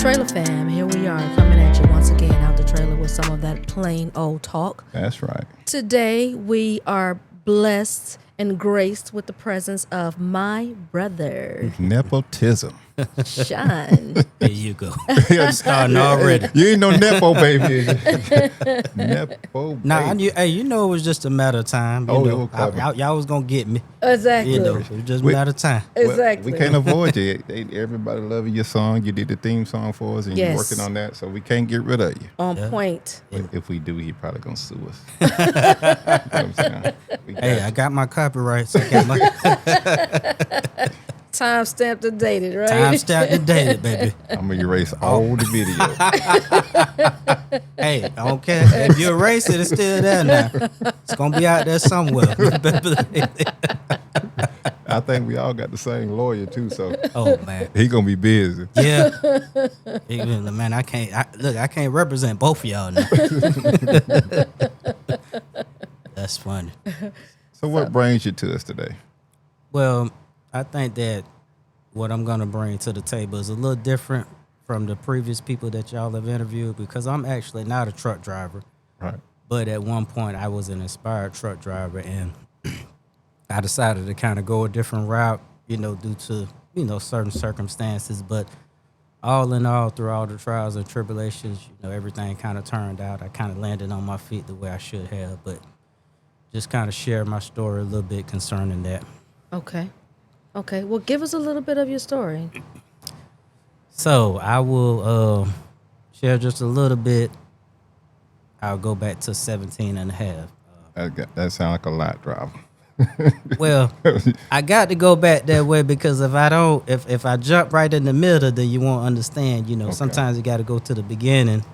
Trailer fam, here we are coming at you once again out the trailer with some of that plain old talk. That's right. Today we are blessed and graced with the presence of my brother, Nepotism. Sean. There you go. Starting already. You ain't no Nepo baby. Nepo baby. Nah, you know it was just a matter of time. You know, y'all was gonna get me. Exactly. You know, it was just a matter of time. Exactly. We can't avoid you. Everybody loving your song. You did the theme song for us, and you're working on that, so we can't get rid of you. On point. If we do, he probably gonna sue us. You know what I'm saying? I got my copyrights. I got my Time stamped and dated, right? time stamped and dated, baby. I'm gonna erase all the video. Hey, I don't care. If you erase it, it's still there now. It's gonna be out there somewhere. I think we all got the same lawyer too, so Oh man. he gonna be busy. Yeah. Man, I can't represent both of y'all now. That's funny. So what brings you to us today? Well, I think that what I'm going to bring to the table is a little different from the previous people that y'all have interviewed, because I'm actually not a truck driver. Right. But at one point, I was an inspired truck driver, and I decided to kind of go a different route, due to, certain circumstances. But all in all, through all the trials and tribulations, everything kind of turned out. I kind of landed on my feet the way I should have, but just kind of share my story a little bit concerning that. Okay, well, give us a little bit of your story. So I will share just a little bit. I'll go back to 17 and a half. That sounds like a lot, driver. Well, I got to go back that way because if I don't, if I jump right in the middle, then you won't understand. Sometimes you got to go to the beginning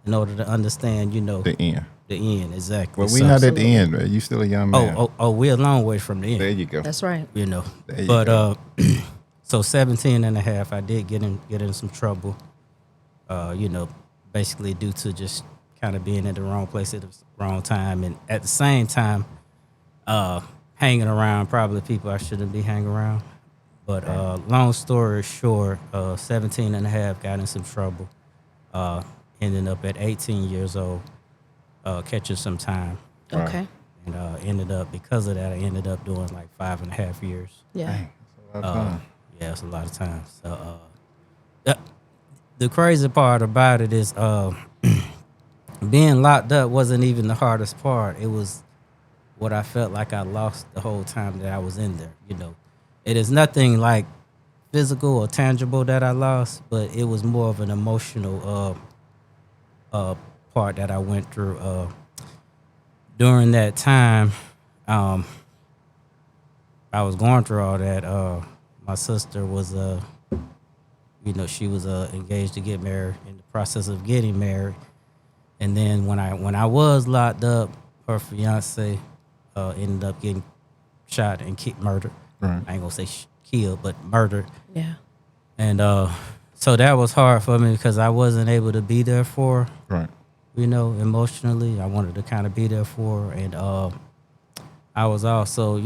in order to understand, The end. the end, exactly. Well, we're not at the end, man. You still a young man. We're a long way from the end. There you go. That's right. There you But go. So 17 and a half, I did get in some trouble, basically due to just kind of being at the wrong place at the wrong time. And at the same time, hanging around probably people I shouldn't be hanging around. But long story short, 17 and a half, got in some trouble, ended up at 18 years old, catching some time. Okay. And because of that, I ended up doing like 5.5 years. Yeah. Yeah, it's a lot of time. So the crazy part about it is being locked up wasn't even the hardest part. It was what I felt like I lost the whole time that I was in there. It is nothing like physical or tangible that I lost, but it was more of an emotional part that I went through during that time. I was going through all that. My sister was, she was engaged to get married, in the process of getting married. And then when I was locked up, her fiance ended up getting shot and murdered. Right. I ain't gonna say killed, but murdered. Yeah. And so that was hard for me because I wasn't able to be there for her. Right. Emotionally, I wanted to kind of be there for her. And I was also,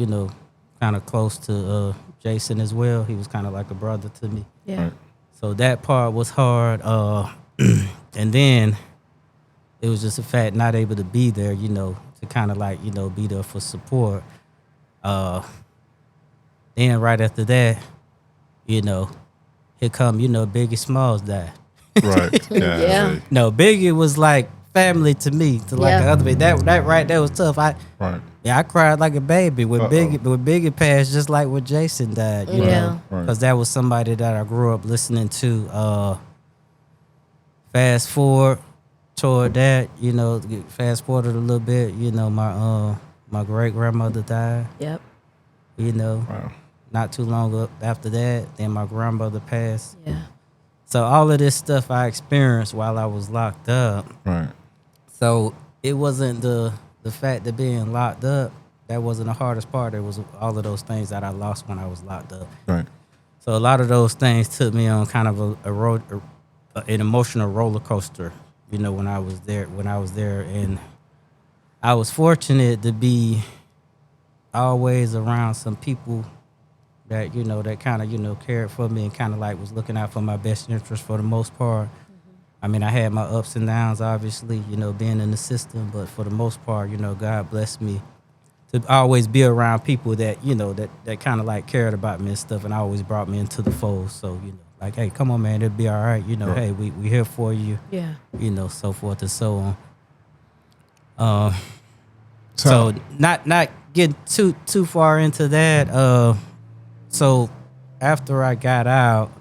kind of close to Jason as well. He was kind of like a brother to me. Yeah. Right. So that part was hard. And then it was just the fact not able to be there, to kind of like, be there for support. Then right after that, here come, Biggie Smalls died. Right. Yeah. Right. No, Biggie was like family to me, to like the other way. That right there was tough. Right. I cried like a baby when Biggie passed, just like when Jason died, you know, because that was somebody that I grew up listening to. Fast forward toward that, fast forward a little bit, my great grandmother died. Yep. Wow. Not too long after that, then my grandmother passed. Yeah. So all of this stuff I experienced while I was locked up. Right. So it wasn't the fact of being locked up that wasn't the hardest part. It was all of those things that I lost when I was locked up. Right. So a lot of those things took me on kind of an emotional roller coaster. When I was there, and I was fortunate to be always around some people that that kind of cared for me and kind of like was looking out for my best interest for the most part. I mean, I had my ups and downs, obviously, being in the system, but for the most part, God blessed me to always be around people that that kind of like cared about me and stuff, and always brought me into the fold. So like, hey, come on, man, it'll be all right. Right. Hey, we here for you. Yeah. So forth and so on. So not getting too far into that. So after I got out,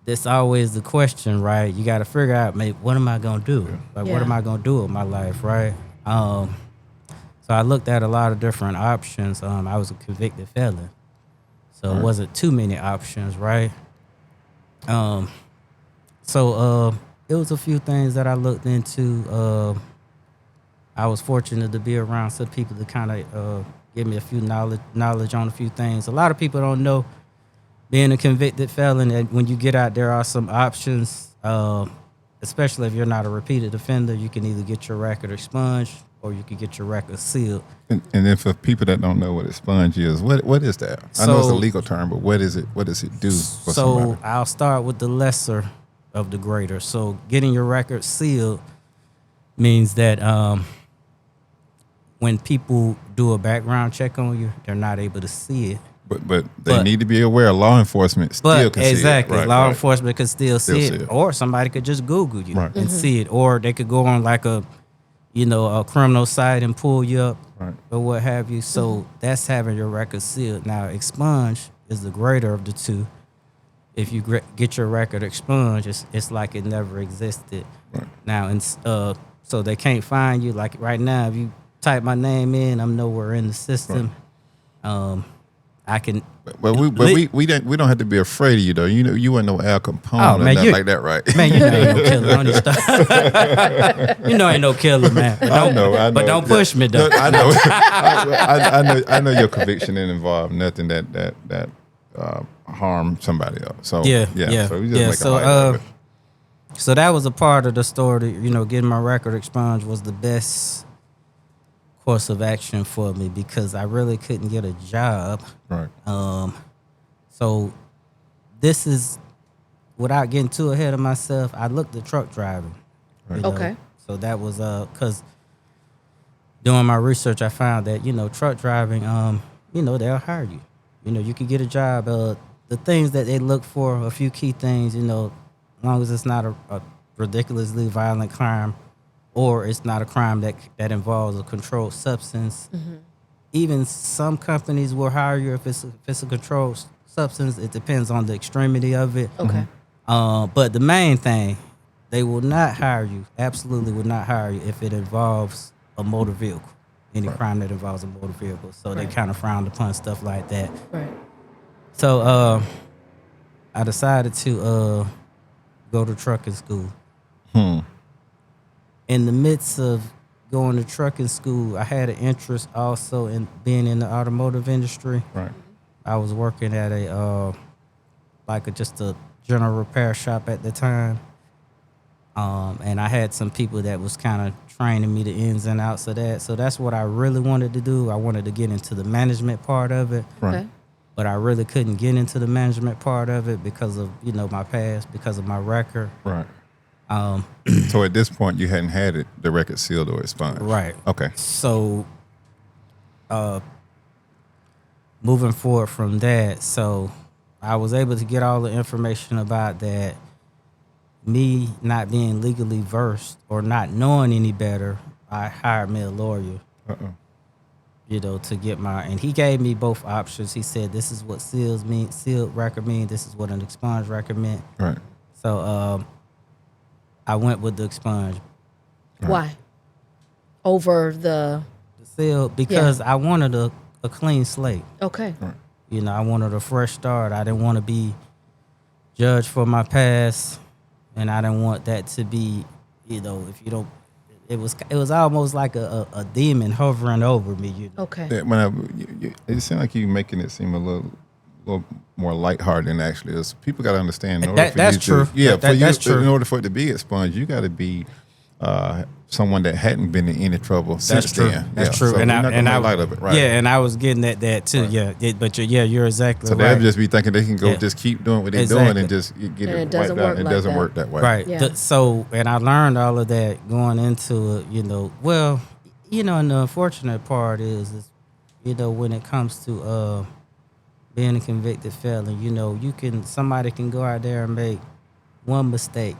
that's always the question, right? You got to figure out, maybe, what am I gonna do? Like, what am I gonna do with my life, right? So I looked at a lot of different options. I was a convicted felon, so it wasn't too many options, right? So it was a few things that I looked into. I was fortunate to be around some people to kind of give me a few knowledge on a few things. A lot of people don't know, being a convicted felon, and when you get out, there are some options, especially if you're not a repeated offender. You can either get your record expunged or you can get your record sealed. And then for people that don't know what expunge is, what is that? I know it's a legal term, but what is it? What does it do for somebody? I'll start with the lesser of the greater. So getting your record sealed means that when people do a background check on you, they're not able to see it. But they need to be aware. Law enforcement still can exactly, see it. law enforcement could still see see it, it. or somebody could just Google you Right. and see it, or they could go on like a criminal site and pull you up, Right. or what have you. So that's having your record sealed. Now, expunge is the greater of the two. If you get your record expunged, it's like it never existed. Right. Now, and so they can't find you. Like right now, if you type my name in, I'm nowhere in the system. I can. But we don't have to be afraid of you though. You weren't no Al Capone or nothing like that, right? Man, ain't no killer on this stuff. Ain't no killer, man. But I know. But don't push me though. I know. I know your conviction didn't involve nothing that harmed somebody else. So Yeah. So we just make a light of it. So that was a part of the story. Getting my record expunged was the best course of action for me because I really couldn't get a job. Right. So this is, without getting too ahead of myself, I looked at truck driving. Right. Okay. So that was because doing my research, I found that truck driving, they'll hire you. You can get a job. The things that they look for, a few key things. As long as it's not a ridiculously violent crime, or it's not a crime that involves a controlled substance. Mm-hmm. Even some companies will hire you if it's a controlled substance. It depends on the extremity of it. Okay. But the main thing, they will not hire you, absolutely will not hire you if it involves a motor vehicle, any crime that involves a motor vehicle. So they kind of frowned upon stuff like that. Right. So I decided to go to trucking school. In the midst of going to trucking school, I had an interest also in being in the automotive industry. Right. I was working at just a general repair shop at the time. And I had some people that was kind of training me the ins and outs of that. So that's what I really wanted to do. I wanted to get into the management part of it. Right. Okay. But I really couldn't get into the management part of it because of, my past, because of my record. Right. So at this point, you hadn't had the record sealed or expunged. Right. Okay. So, moving forward from that, so I was able to get all the information about that. Me not being legally versed or not knowing any better, I hired me a lawyer. To get and he gave me both options. He said, "This is what sealed record mean. This is what an expunged record meant." Right. So, I went with the expunge. Why? Over the Sealed because I wanted a clean slate. Okay. Right. I wanted a fresh start. I didn't want to be judged for my past, and I didn't want that to be, if you don't. It was almost like a demon hovering over me. Okay. Yeah, it seemed like you making it seem a little more lighthearted than actually is. People got to understand. That's true. Yeah, that's true. In order for it to be expunged, you got to be someone that hadn't been in any trouble since That's true. then. That's Yeah. true. So And we're not gonna I make light of it, right? Yeah, and I was getting at that too. Right. Yeah, but you're exactly So right. they'll just be thinking they can go Yeah. just keep doing what they're Exactly. doing and just get And it it doesn't wiped out. work It like doesn't that. work that way. Right. Yeah. So, and I learned all of that going into it, and the unfortunate part is, when it comes to being a convicted felon, somebody can go out there and make one mistake,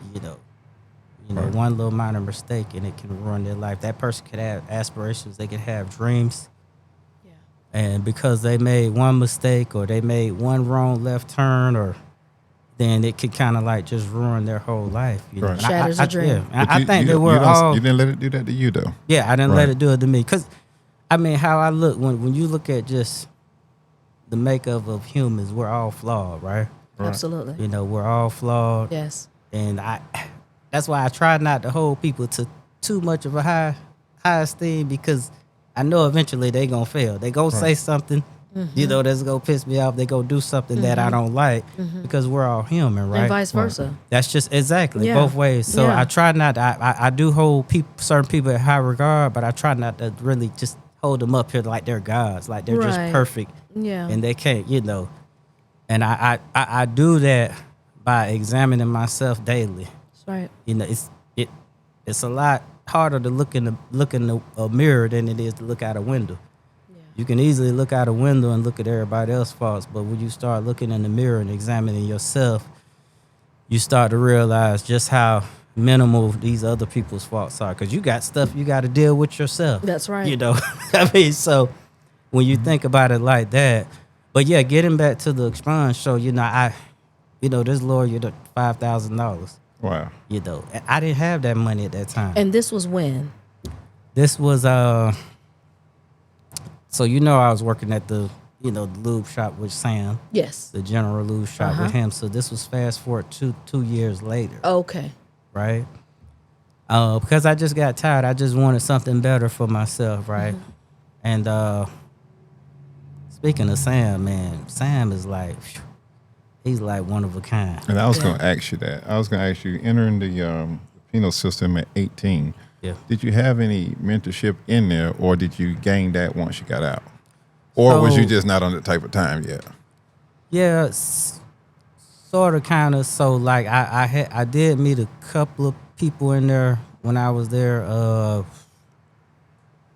Right. one little minor mistake, and it can ruin their life. That person could have aspirations, they could have dreams. Yeah. And because they made one mistake or they made one wrong left turn, or then it could kind of like just ruin their whole life. Right. And Shatters a dream. Yeah. And But I think that we're all. You didn't let it do that to you, though. Yeah, I didn't Right. let it do it to me. Because, how I look, when you look at just the makeup of humans, we're all flawed, right? Right. Absolutely. We're all flawed. Yes. And that's why I try not to hold people to too much of a high esteem, because I know eventually they gonna fail. They gonna say something, that's gonna piss me off. They gonna do something that I don't like, because we're all human, right? And vice versa. That's just exactly Yeah. both ways. So Yeah. I try not. I do hold certain people in high regard, but I try not to really just hold them up here like they're gods, like they're just Right. perfect, Yeah. and they can't, And I do that by examining myself daily. That's right. It's a lot harder to look in a mirror than it is to look out a window. Yeah. You can easily look out a window and look at everybody else's faults, but when you start looking in the mirror and examining yourself, you start to realize just how minimal these other people's faults are, because you got stuff you got to deal with yourself. That's right. So when you think about it like that, but yeah, getting back to the Expunge show, this lawyer, $5,000. Wow. And I didn't have that money at that time. And this was when? This was I was working at the lube shop with Sam, Yes. the general lube shop with him. So this was fast forward 2 years later, Okay. right? Because I just got tired. I just wanted something better for myself, right? And speaking of Sam, man, Sam is like, he's like one of a kind. And I was Yeah. going to ask you that. I was going to ask you, entering the penal system at 18, Yeah. did you have any mentorship in there, or did you gain that once you got out? Or was you So- just not on that type of time yet? Yeah, sort of, kind of. So like I did meet a couple of people in there when I was there.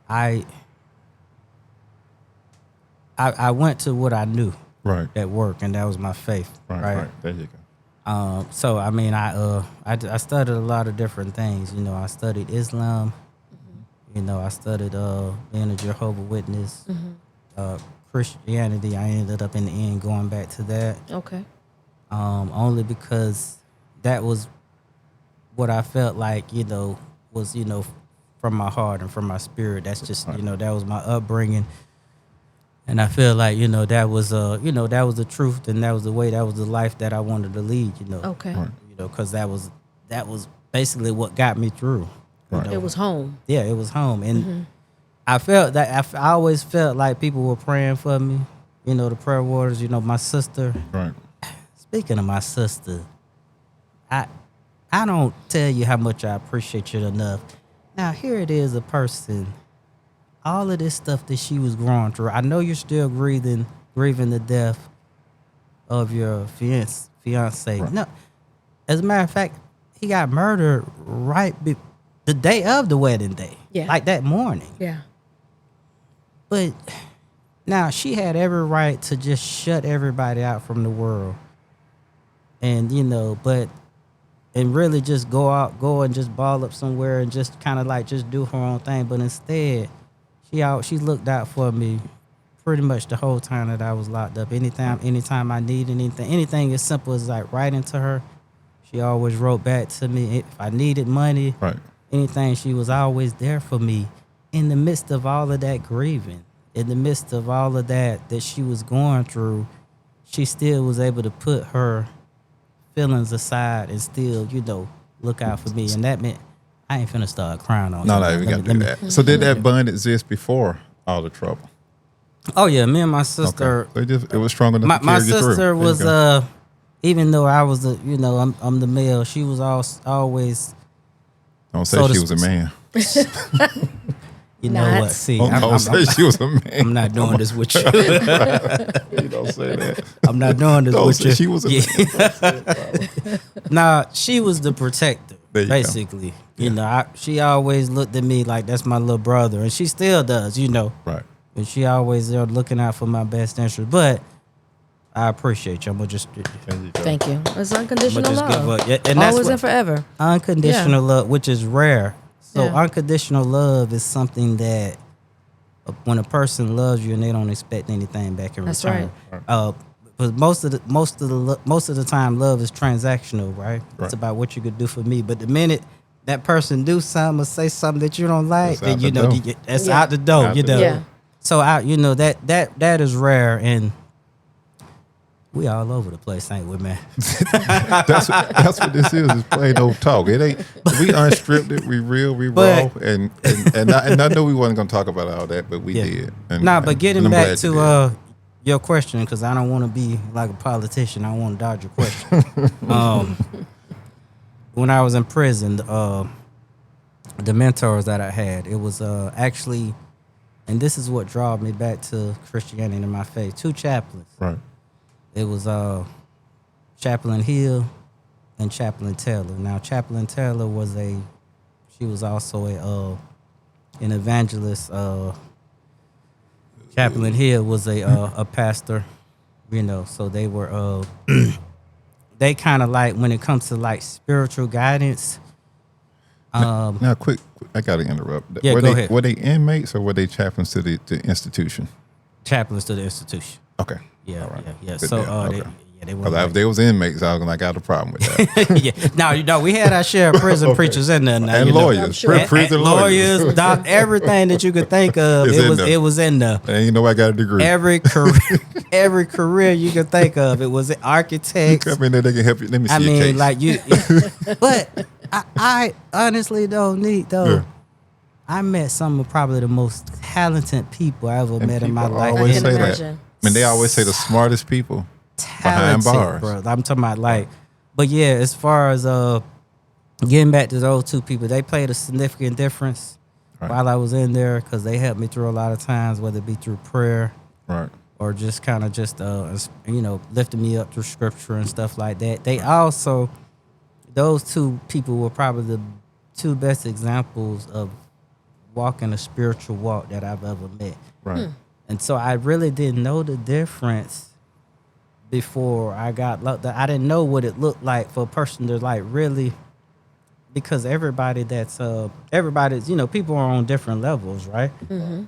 I went to what I knew Right. at work, and that was my faith. Right. There you go. So I studied a lot of different things. I studied Islam. I studied being a Jehovah's Witness. Christianity. I ended up in the end going back to that. Okay. Only because that was what I felt like, was, from my heart and from my spirit. That's just, that was my upbringing. And I feel like, that was, that was the truth, and that was the way, that was the life that I wanted to lead, Okay. Right. because that was basically what got me through. Right. It was home. Yeah, it was home. And I felt that, I always felt like people were praying for me, the prayer warriors, my sister. Right. Speaking of my sister, I don't tell you how much I appreciate you enough. Now, here it is, a person, all of this stuff that she was going through. I know you're still grieving the death of your fiance. Right. No, as a matter of fact, he got murdered the day of the wedding day. Yeah. Like that morning. Yeah. But now she had every right to just shut everybody out from the world. And, and really just go and just ball up somewhere and just kind of like just do her own thing. But instead, she looked out for me pretty much the whole time that I was locked up. Anytime I needed anything as simple as like writing to her, she always wrote back to me. If I needed money, Right. anything, she was always there for me. In the midst of all of that grieving, in the midst of all of that she was going through, she still was able to put her feelings aside and still, look out for me. And that meant I ain't finna start crying on No, you. no, we got to do that. So did that bond exist before all the trouble? Oh yeah, me and my sister. Okay. So it was strong enough to My carry you through. sister There you was go. even though I was I'm the male, she was always Don't say so to she was a man. You know Not. what? See, Don't say she was a man. I'm not doing this with you. You don't say that. I'm not doing this Don't with say you. she was a man. Nah, she was the protector, There you go. basically. You know, she always looked at me like that's my little brother, and she still does, you know. Right. And she always there looking out for my best interest. But I appreciate you. I'm gonna just Thank you. It's unconditional just love. give up. Yeah, and that's Always what- and forever. unconditional love, which is rare. So Yeah. unconditional love is something that when a person loves you and they don't expect anything back in That's return. But most of the time, love is transactional, right? It's Right. about what you could do for me. But the minute that person do something or say something that you don't like, It's then out you the know door. that's Yeah. out the door. Out You the know. door. Yeah. So that is rare, and we all over the place, ain't we, man? That's what this is. It's plain old talk. It ain't. We unscripted. We real. We raw. But- And I know we wasn't gonna talk about all that, but we Yeah. did. But getting I'm back glad you to did. your question, because I don't want to be like a politician. I want to dodge your question. When I was in prison, the mentors that I had, it was actually, and this is what drew me back to Christianity and my faith. 2 chaplains. Right. It was Chaplain Hill and Chaplain Taylor. Now, Chaplain Taylor she was also an evangelist. Chaplain Hill was a pastor, you know. So they were they kind of like when it comes to like spiritual guidance. Now, quick, I got to interrupt. Yeah, were go they, ahead. Were they inmates or were they chaplains to the institution? Chaplains to the institution. Okay. Yeah, All right. yeah. Good So deal. Okay. they were. Because if they was inmates, I was gonna got a problem with that. Yeah. No, we had our share of prison preachers in there now, And you know. lawyers, I'm sure. prison lawyers. lawyers, everything that you could think of, It's in there. it was in there. And you know I got a degree. Every career you could think of, it was architects. Come in there, they can help you. Let me see I your mean, case. like you, but I honestly don't need though. Yeah. I met some of probably the most talented people I ever And met in my people life. I always can say that. imagine. I mean, they always say the smartest people behind bars. Bro. I'm talking about like, but yeah, as far as getting back to those 2 people, they played a significant difference Right. while I was in there because they helped me through a lot of times, whether it be through prayer Right. or just kind of just lifting me up through scripture and stuff like that. They also, those 2 people were probably the 2 best examples of walking a spiritual walk that I've ever met. Right. And so I really didn't know the difference before I got locked up. I didn't know what it looked like for a person to like really, because everybody's, people are on different levels, right? Mm-hmm.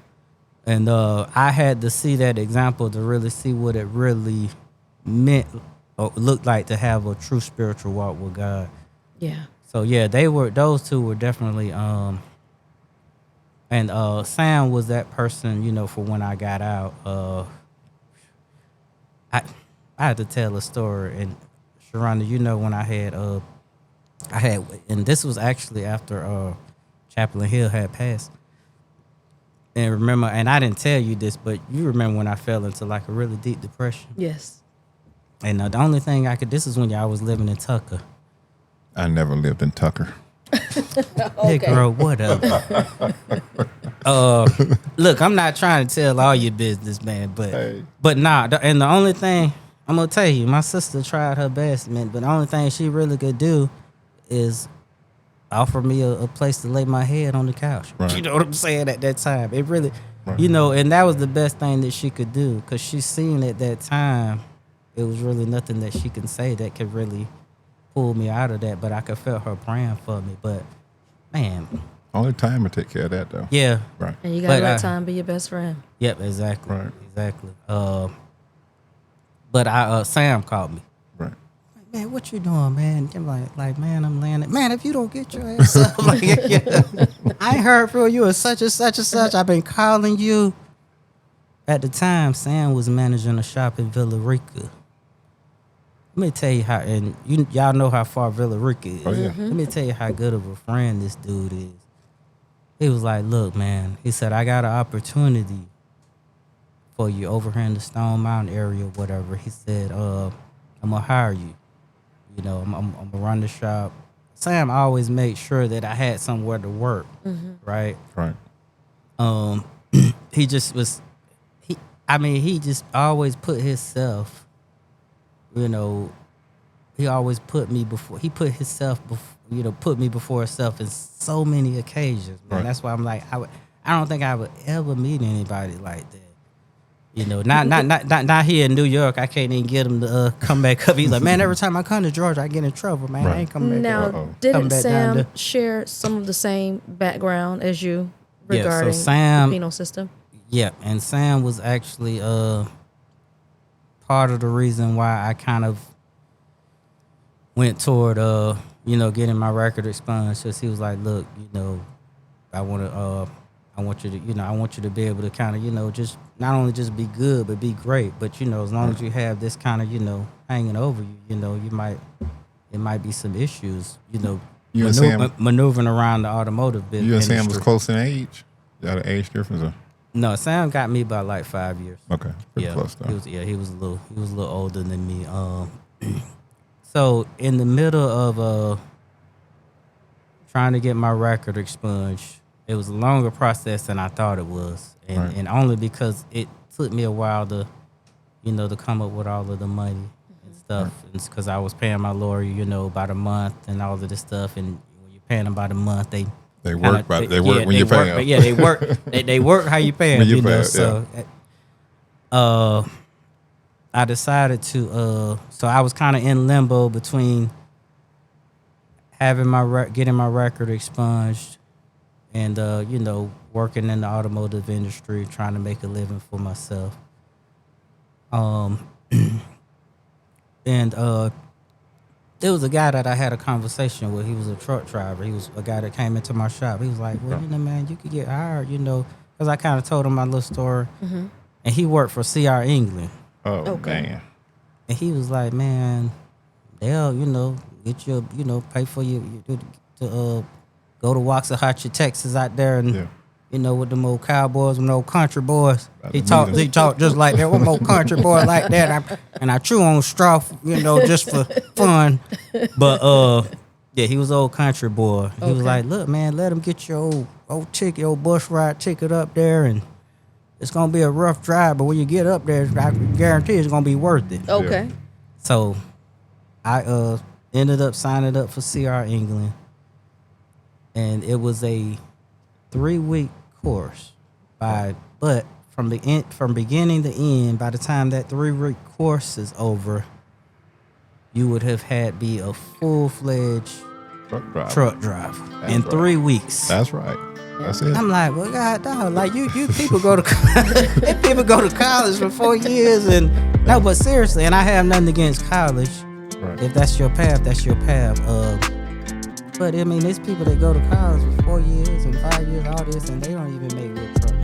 And I had to see that example to really see what it really meant or looked like to have a true spiritual walk with God. Yeah. So yeah, those 2 were definitely and Sam was that person, you know, for when I got out. I had to tell a story, and Sharonda, you know, when I had, and this was actually after Chaplain Hill had passed. And remember, and I didn't tell you this, but you remember when I fell into like a really deep depression. Yes. And the only thing this is when y'all was living in Tucker. I never lived in Tucker. Hey, girl, whatever. Look, I'm not trying to tell all your business, man, but Hey. and the only thing I'm gonna tell you, my sister tried her best, man, but the only thing she really could do is offer me a place to lay my head on the couch. Right. You know what I'm saying? At that time, it really, Right. you know, and that was the best thing that she could do because she seen at that time it was really nothing that she can say that could really pull me out of that, but I could feel her praying for me. But man, Only time will take care of that, though. yeah, Right. And you gotta But, let time be your best friend. yep, exactly, Right. exactly. But Sam called me. Right. Man, what you doing, man? I'm like, man, I'm landing. Man, if you don't get your ass up, like, yeah, I ain't heard from you and such and such and such. I've been calling you. At the time, Sam was managing a shop in Villa Rica. Let me tell you how, and y'all know how far Villa Rica is. Oh, yeah. Let me tell you how good of a friend this dude is. He was like, look, man, he said, I got an opportunity for you over here in the Stone Mountain area or whatever. He said, I'm going to hire you. You know, I'm going to run the shop. Sam always made sure that I had somewhere to work, right? Right. He just was, he just always put himself, he always put me before, he put himself before, put me before himself in so many occasions, man. Right. That's why I'm like, I don't think I would ever meet anybody like that. Not here in New York. I can't even get him to come back up. He's like, man, every time I come to Georgia, I get in trouble, man. I ain't coming back Now, up. Uh-oh. didn't back down Sam there. share some of the same background as you Yeah, so regarding Sam- the penal system? Yeah, and Sam was actually part of the reason why I kind of went toward getting my record expunged. Because he was like, look, I want you to be able to kind of, just not only just be good, but be great. But, as long as you have this kind of, hanging over you, it might be some issues, You and Sam, maneuvering around the automotive business. you and Sam was close in age. You had an age difference. Or? No, Sam got me by like 5 years. Okay, pretty Yeah, close though. he was a little older than me. So in the middle of trying to get my record expunged, it was a longer process than I thought it was, and Right. and only because it took me a while to, to come up with all of the money and stuff. It's because I was paying my lawyer, by the month and all of this stuff, and when you're paying them by the month, they work when you're paying them. Yeah, they work. they work how you pay them. When you pay 'em, So, I decided to. So I was kind of in limbo between having getting my record expunged, and working in the automotive industry, trying to make a living for myself. And there was a guy that I had a conversation with. He was a truck driver. He was a guy that came into my shop. He was like, well, man, you could get hired, because I kind of told him my little story. And he worked for CR England. Oh, Okay. man. And he was like, man, they'll, get you, pay for you to go to Waxahachie, Texas out there and, with them old cowboys, them old country boys. He talked just like that. One more country boy like that. And I chew on straw, just for fun. But, yeah, he was an old country boy. He was like, look, man, let him get your old ticket, your bus ride ticket up there, and it's going to be a rough drive, but when you get up there, I guarantee it's going to be worth it. Okay. So I ended up signing up for CR England, and it was a 3-week course. But from beginning to end, by the time that 3-week course is over, you would have had be a full-fledged truck driver in 3 weeks. That's right. That's it. I'm like, well, God, dog, like you people go to college for 4 years, and no, but seriously, and I have nothing against college. Right. If that's your path, that's your path. But I mean, there's people that go to college for 4 years and 5 years, all this, and they don't even make real truck